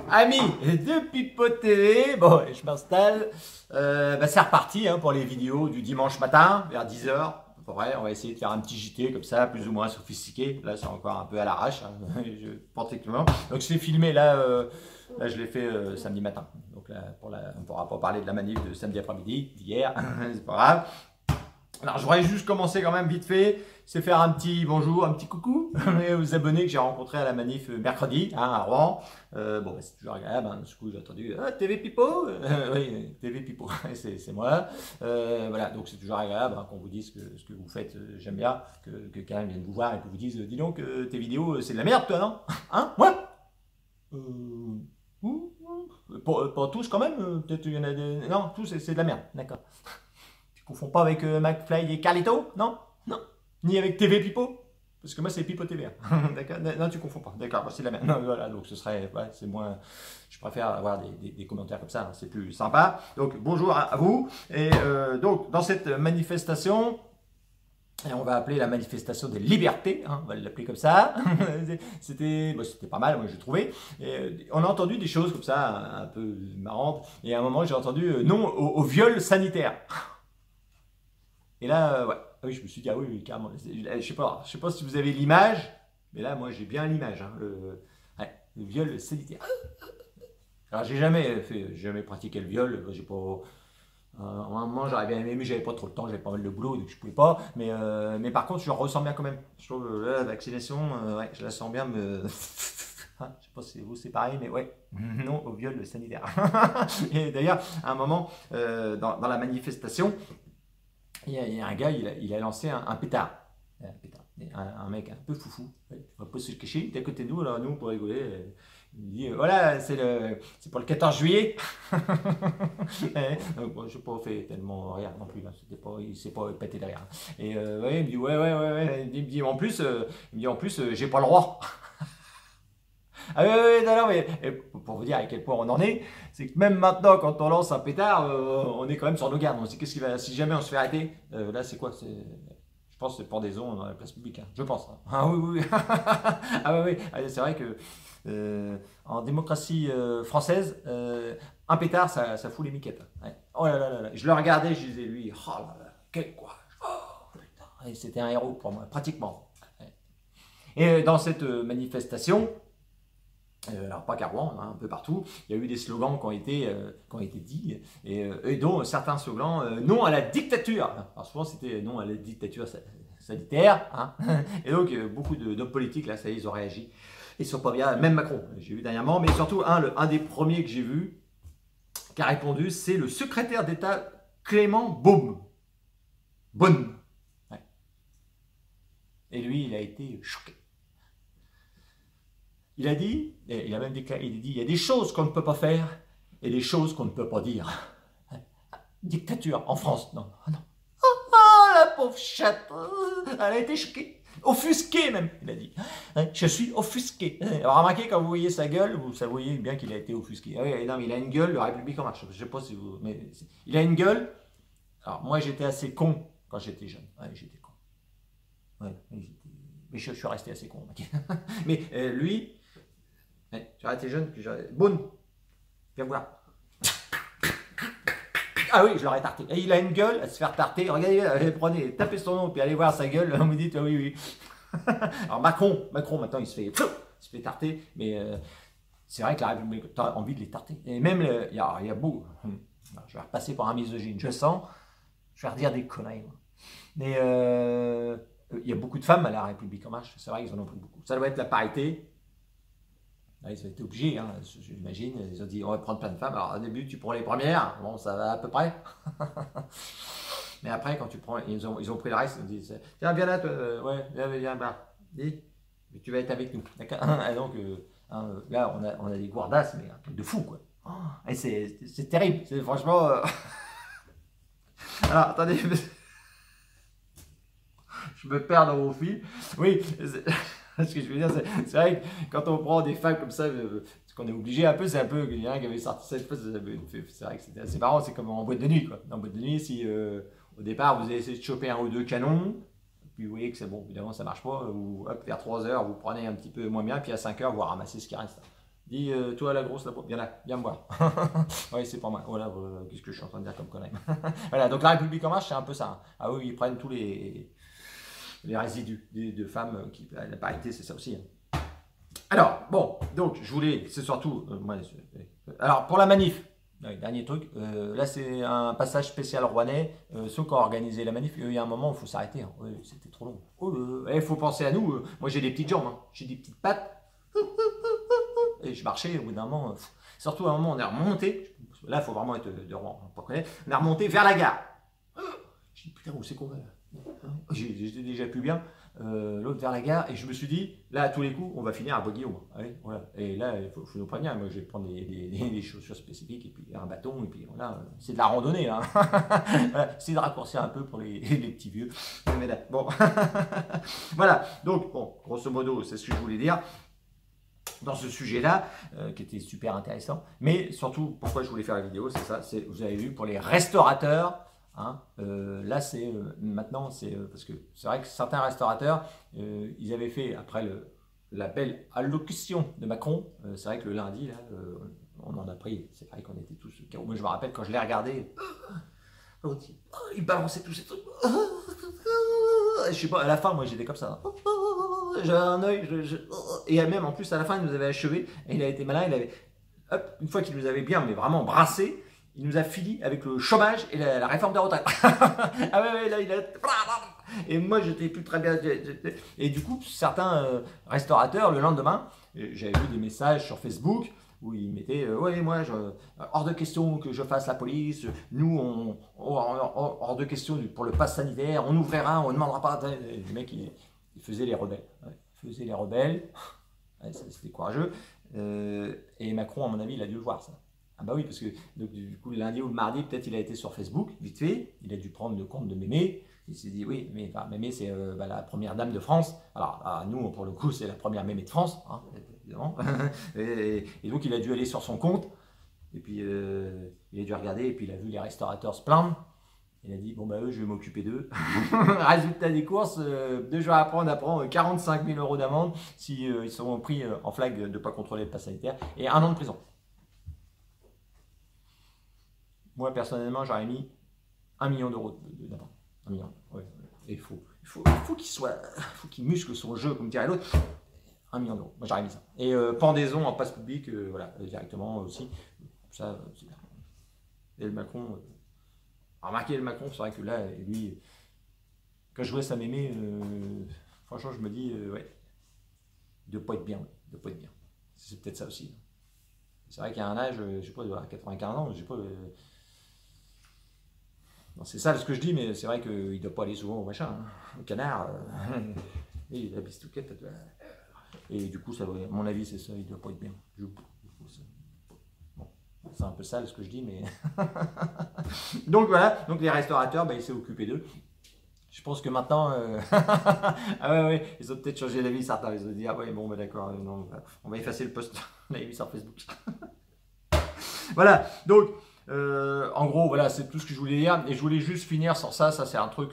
Amis de Pipo TV, bon, je m'installe. C'est reparti pour les vidéos du dimanche matin, vers 10h. On va essayer de faire un petit JT comme ça, plus ou moins sophistiqué. Là, c'est encore un peu à l'arrache, pratiquement. Donc, je l'ai filmé là, je l'ai fait samedi matin. Donc là, on ne pourra pas parler de la manif de samedi après-midi, d'hier, c'est pas grave. Alors, je voudrais juste commencer quand même vite fait, c'est faire un petit bonjour, un petit coucou aux abonnés que j'ai rencontrés à la manif mercredi à Rouen. C'est toujours agréable, du coup j'ai entendu TV Pipo, oui, TV Pipo, c'est moi. Voilà, donc c'est toujours agréable qu'on vous dise ce que vous faites, j'aime bien que quelqu'un vienne vous voir et que vous dise, dis donc, tes vidéos, c'est de la merde toi, non? Hein? Moi? Pas tous quand même, peut-être il y en a des... Non, tous c'est de la merde, d'accord. Confonds pas avec McFly et Carlito, non? Non. Ni avec TV Pipo? Parce que moi c'est Pipo TV. D'accord? Non, tu confonds pas. D'accord, c'est la même. Non, voilà, donc ce serait, ouais, c'est moins. Je préfère avoir des commentaires comme ça, c'est plus sympa. Donc bonjour à vous. Et donc dans cette manifestation, et on va appeler la manifestation des libertés, on va l'appeler comme ça. C'était pas mal, moi j'ai trouvé. Et, on a entendu des choses comme ça, un peu marrantes. Et à un moment j'ai entendu non au viol sanitaire. Et là, ouais, oui, je me suis dit, ah oui, carrément. Je sais pas si vous avez l'image, mais là, moi, j'ai bien l'image, le viol sanitaire. Alors, j'ai jamais pratiqué le viol. J'ai pas. À un moment, j'aurais bien aimé, mais j'avais pas trop le temps, j'avais pas mal de boulot, donc je pouvais pas. Mais par contre, je ressens bien quand même. Je trouve la vaccination, ouais, je la sens bien me. Je sais pas si vous c'est pareil, mais ouais, non au viol sanitaire. Et d'ailleurs, à un moment, dans la manifestation, il y a un gars, il a lancé un pétard. Un mec un peu foufou. Ouais, on va pas se le cacher. Il était à côté de nous, alors nous, pour rigoler, il dit voilà, c'est pour le 14 juillet. Donc, bon, je n'ai pas fait tellement rire non plus. Il ne s'est pas pété derrière. Et ouais, il me dit ouais. Il me dit en plus, j'ai pas le droit. Ah oui, non, mais pour vous dire à quel point on en est, c'est que même maintenant, quand on lance un pétard, on est quand même sur nos gardes. On se dit, qu'est-ce qui va, si jamais on se fait arrêter, là, c'est quoi? Je pense que c'est pendaison dans la place publique. Je pense. Ah oui. Ah oui. C'est vrai que en démocratie française, un pétard, ça fout les miquettes. Ouais. Oh là. Je le regardais, je disais, lui, oh là là, quel courage. Oh putain. Et c'était un héros pour moi, pratiquement. Ouais. Et dans cette manifestation, alors pas qu'à Rouen, un peu partout, il y a eu des slogans qui ont été dits, et dont certains slogans non à la dictature. Alors souvent c'était non à la dictature sanitaire, et donc beaucoup d'hommes politiques, là, ça y est, ils ont réagi. Ils sont pas bien, même Macron, j'ai vu dernièrement, mais surtout un des premiers que j'ai vu qui a répondu, c'est le secrétaire d'État Clément Beaune. Ouais. Et lui, il a été choqué. Il a dit, il a même déclaré, il y a des choses qu'on ne peut pas faire et des choses qu'on ne peut pas dire. Dictature en France, non. Oh, la pauvre chatte, elle a été choquée. Offusquée même, il a dit. Je suis offusqué. Alors remarquez, quand vous voyez sa gueule, vous voyez bien qu'il a été offusqué. Ah oui, non, mais il a une gueule, le République en marche. Je ne sais pas si vous... Mais il a une gueule. Alors moi, j'étais assez con quand j'étais jeune. Ouais, j'étais con. Ouais, mais je suis resté assez con. Mais lui... J'aurais été jeune, puis j'aurais... Boune, viens voir. Ah oui, je l'aurais tarté. Et il a une gueule à se faire tarter. Regardez, prenez, tapez son nom, puis allez voir sa gueule. On me dit, oui. Alors Macron, maintenant, il se fait tarter. Mais c'est vrai que la République, t'as envie de les tarter. Et même, il y a beau. Je vais repasser pour un misogyne, je sens. Je vais redire des conneries. Moi. Mais il y a beaucoup de femmes à la République en marche. C'est vrai qu'ils en ont pris beaucoup. Ça doit être la parité. Là, ils ont été obligés, j'imagine. Ils ont dit on va prendre plein de femmes. Alors au début, tu prends les premières, bon, ça va à peu près. Mais après, quand tu prends, ils ont pris le reste, ils disent tiens, viens là, toi, ouais, viens, bah, dis, mais tu vas être avec nous. D'accord. Et donc, là, on a des gourdasses, mais un truc de fou, quoi. Et c'est terrible, c'est franchement. Alors, attendez, je me perds dans mon fil. Oui. Ce que je veux dire, c'est vrai que quand on prend des femmes comme ça, ce qu'on est obligé un peu, c'est un peu, il y en a un qui avait sorti cette fois, c'est vrai que c'était assez marrant, c'est comme en boîte de nuit, quoi. En boîte de nuit, si au départ vous avez essayé de choper un ou deux canons, puis vous voyez que c'est bon, évidemment ça marche pas, ou hop, vers 3 heures, vous prenez un petit peu moins bien, puis à 5 heures, vous ramassez ce qui reste. Dis, toi la grosse, viens là, viens me voir. Oui, c'est pour moi. Voilà, qu'est-ce que je suis en train de dire comme connerie. Voilà, donc la République en marche, c'est un peu ça. Hein. Ah oui, ils prennent tous les résidus de femmes qui. La parité, c'est ça aussi. Hein. Alors, bon, donc je voulais, c'est surtout. Alors, pour la manif. Dernier truc, là c'est un passage spécial rouennais. Ceux qui ont organisé la manif, il y a un moment où il faut s'arrêter. Hein. Oui, c'était trop long. Il faut penser à nous. Moi j'ai des petites jambes, hein. J'ai des petites pattes. Et je marchais au bout d'un moment. Surtout à un moment, on est remonté. Là, il faut vraiment être de Rouen pour connaître. On est remonté vers la gare. Je dis putain, où c'est qu'on va là? J'étais déjà plus bien. L'autre vers la gare, et je me suis dit, là, à tous les coups, on va finir à Bois-Guillaume. Allez, voilà. Et là, il faut nous prévenir. Moi, je vais prendre des chaussures spécifiques, et puis un bâton, et puis voilà. C'est de la randonnée, hein. Voilà, c'est de raccourcir un peu pour les petits vieux. Mais là, bon. Voilà. Donc, bon, grosso modo, c'est ce que je voulais dire dans ce sujet-là, qui était super intéressant. Mais surtout, pourquoi je voulais faire la vidéo, c'est ça, vous avez vu, pour les restaurateurs, hein, là, c'est maintenant, c'est parce que c'est vrai que certains restaurateurs, ils avaient fait, après la belle allocution de Macron, c'est vrai que le lundi, là, on en a pris, c'est vrai qu'on était tous KO. Moi, je me rappelle quand je l'ai regardé, il balançait tous ces trucs. Je sais pas, à la fin, moi, j'étais comme ça. J'avais un œil, et même en plus à la fin il nous avait achevé, et il a été malin, il avait, hop, une fois qu'il nous avait bien, mais vraiment brassé, il nous a fini avec le chômage et la réforme des retraites. Ah ouais, là il a, et moi j'étais plus très bien, et du coup certains restaurateurs le lendemain, j'avais vu des messages sur Facebook où ils mettaient, ouais moi hors de question que je fasse la police, nous hors de question pour le pass sanitaire, on ouvrira, on ne demandera pas, le mec il faisait les rebelles. Ouais, il faisait les rebelles. Ouais, c'était courageux. Et Macron, à mon avis, il a dû le voir, ça. Ah bah oui, parce que donc, du coup, le lundi ou le mardi, peut-être il a été sur Facebook, vite fait. Il a dû prendre le compte de Mémé. Il s'est dit, oui, mais enfin, Mémé, c'est la première dame de France. Alors, nous, pour le coup, c'est la première Mémé de France, hein, évidemment. Et donc, il a dû aller sur son compte. Et puis, il a dû regarder. Et puis, il a vu les restaurateurs se plaindre. Il a dit, bon bah eux, je vais m'occuper d'eux. Résultat des courses, 2 jours après, on apprend 45 000 € d'amende si ils sont pris en flag de ne pas contrôler le pass sanitaire et 1 an de prison. Moi, personnellement, j'aurais mis 1 million d'euros d'amende. 1 million, ouais. Et il faut qu'il muscle son jeu, comme dirait l'autre. 1 million d'euros. Moi, j'aurais mis ça. Et pendaison en passe public, voilà, directement aussi. Ça, c'est bien. Et le Macron... remarquez le Macron, c'est vrai que là, lui, quand je vois sa mémé, franchement, je me dis, ouais, il ne doit pas être bien, il doit pas être bien. C'est peut-être ça aussi. C'est vrai qu'il y a un âge, je sais pas, il doit avoir 95 ans, je sais pas. Non, c'est ça ce que je dis, mais c'est vrai qu'il ne doit pas aller souvent au machin, hein. Au canard, et la bistouquette, et du coup, ça, à mon avis, c'est ça, il ne doit pas être bien. C'est un peu sale ce que je dis, mais... Donc voilà, donc les restaurateurs, bah, il s'est occupé d'eux. Je pense que maintenant... ah ouais, ils ont peut-être changé d'avis, certains. Ils ont dit, ah ouais, bon, bah d'accord, non, on va effacer le post. On l'a mis sur Facebook. Voilà, donc, en gros, voilà, c'est tout ce que je voulais dire. Et je voulais juste finir sur ça. Ça, c'est un truc,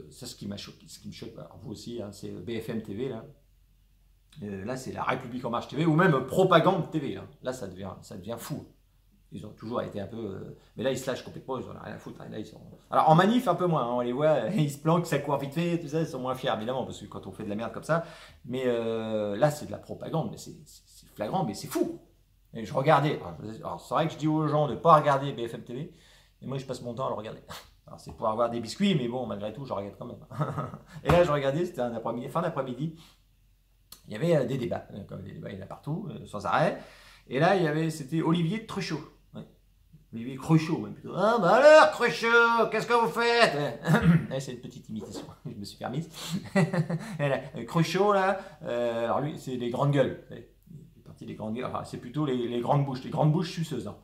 c'est ce qui m'a choqué, ce qui me choque. Alors, vous aussi, hein, c'est BFM TV, là. Là, c'est la République en marche TV, ou même Propagande TV. Là, ça devient fou. Ils ont toujours été un peu... mais là, ils se lâchent complètement, ils n'ont rien à foutre. Là, ils sont... Alors, en manif, un peu moins. Hein, on les voit, ils se planquent, ça court vite fait, tout ça, ils sont moins fiers, évidemment, parce que quand on fait de la merde comme ça... Mais là, c'est de la propagande, mais c'est flagrant, mais c'est fou. Et je regardais... Alors, c'est vrai que je dis aux gens de ne pas regarder BFM TV, et moi, je passe mon temps à le regarder. Alors, c'est pour avoir des biscuits, mais bon, malgré tout, je regarde quand même. Et là, je regardais, c'était un après-midi, fin d'après-midi, il y avait des débats. Comme des débats, il y en a partout, sans arrêt. Et là, c'était Olivier Truchot. Olivier Cruchot, même plutôt. Ah, bah alors, Cruchot, qu'est-ce que vous faites? C'est une petite imitation, je me suis permise. Cruchot, là, alors lui, c'est les grandes gueules. Il est parti des grandes gueules, enfin, c'est plutôt les grandes bouches suceuses. Hein.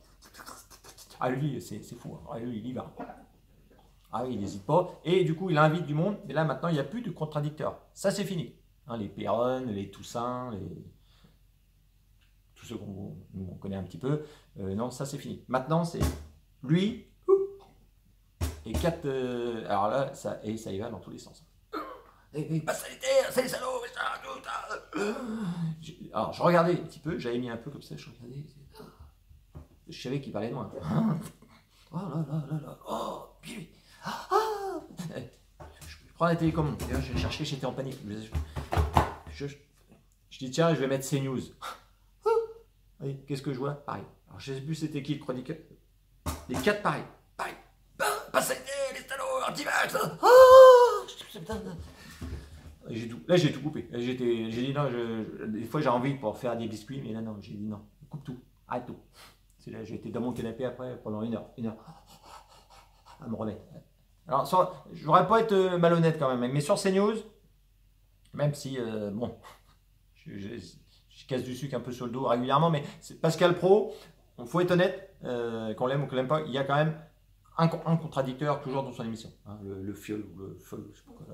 Ah, lui, c'est fou. Hein. Ah, lui, il y va. Ah oui, il n'hésite pas. Et du coup, il invite du monde. Et là, maintenant, il n'y a plus de contradicteurs. Ça, c'est fini. Hein, les Perron, les Toussaint, tous ceux qu'on connaît un petit peu, non, ça c'est fini. Maintenant, c'est lui et 4. Alors là, ça y va dans tous les sens. Et pas sanitaire, c'est les salauds, Alors, je regardais un petit peu, j'avais mis un peu comme ça, je regardais. Je savais qu'il parlait de moi. Oh là là là là, oh, puis, je prends la télécommande, je cherchais, j'étais en panique. Je dis tiens, je vais mettre CNews. Oui, qu'est-ce que je vois? Pareil. Alors je sais plus c'était qui le chroniqueur. Les quatre pareil. Pareil. Pas ça, les salauds, anti-vax. Oh, putain. Là j'ai tout coupé. J'ai dit non, des fois j'ai envie pour faire des biscuits, mais là non, j'ai dit non, coupe tout, arrête tout. C'est là, j'ai été dans mon canapé après pendant une heure à me remettre. Alors je voudrais pas être malhonnête quand même, mais sur CNews, même si bon, je casse du sucre un peu sur le dos régulièrement, mais Pascal Pro, il faut être honnête, qu'on l'aime ou qu'on l'aime pas, il y a quand même un contradicteur toujours dans son émission. Hein, le fiole ou le fol, je sais pas quoi.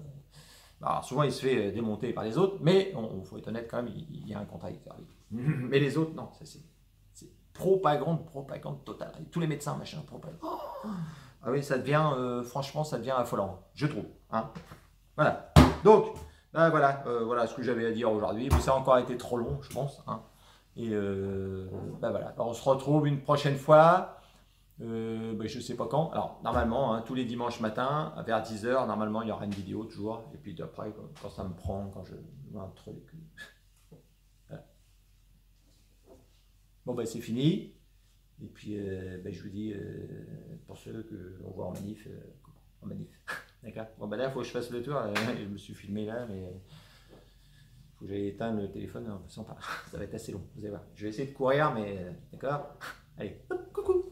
Alors souvent il se fait démonter par les autres, mais il faut être honnête quand même, il y a un contradicteur. Mais les autres, non, c'est propagande totale. Tous les médecins, machin, propagande. Oh, ah oui, ça devient, franchement, ça devient affolant, je trouve. Hein. Voilà. Donc, ben voilà, voilà ce que j'avais à dire aujourd'hui. Ça a encore été trop long, je pense. Hein. Et ben voilà, on se retrouve une prochaine fois. Ben je sais pas quand. Alors, normalement, hein, tous les dimanches matin, vers 10h, normalement, il y aura une vidéo toujours. Et puis après, quand ça me prend, quand je vois un truc. Voilà. Bon, ben c'est fini. Et puis, ben, je vous dis, pour ceux qu'on voit en manif. D'accord. Bon, ben là, il faut que je fasse le tour. Je me suis filmé là, mais il faut que j'aille éteindre le téléphone. Non, ça va être assez long. Vous allez voir. Je vais essayer de courir, mais d'accord. Allez, hop, coucou.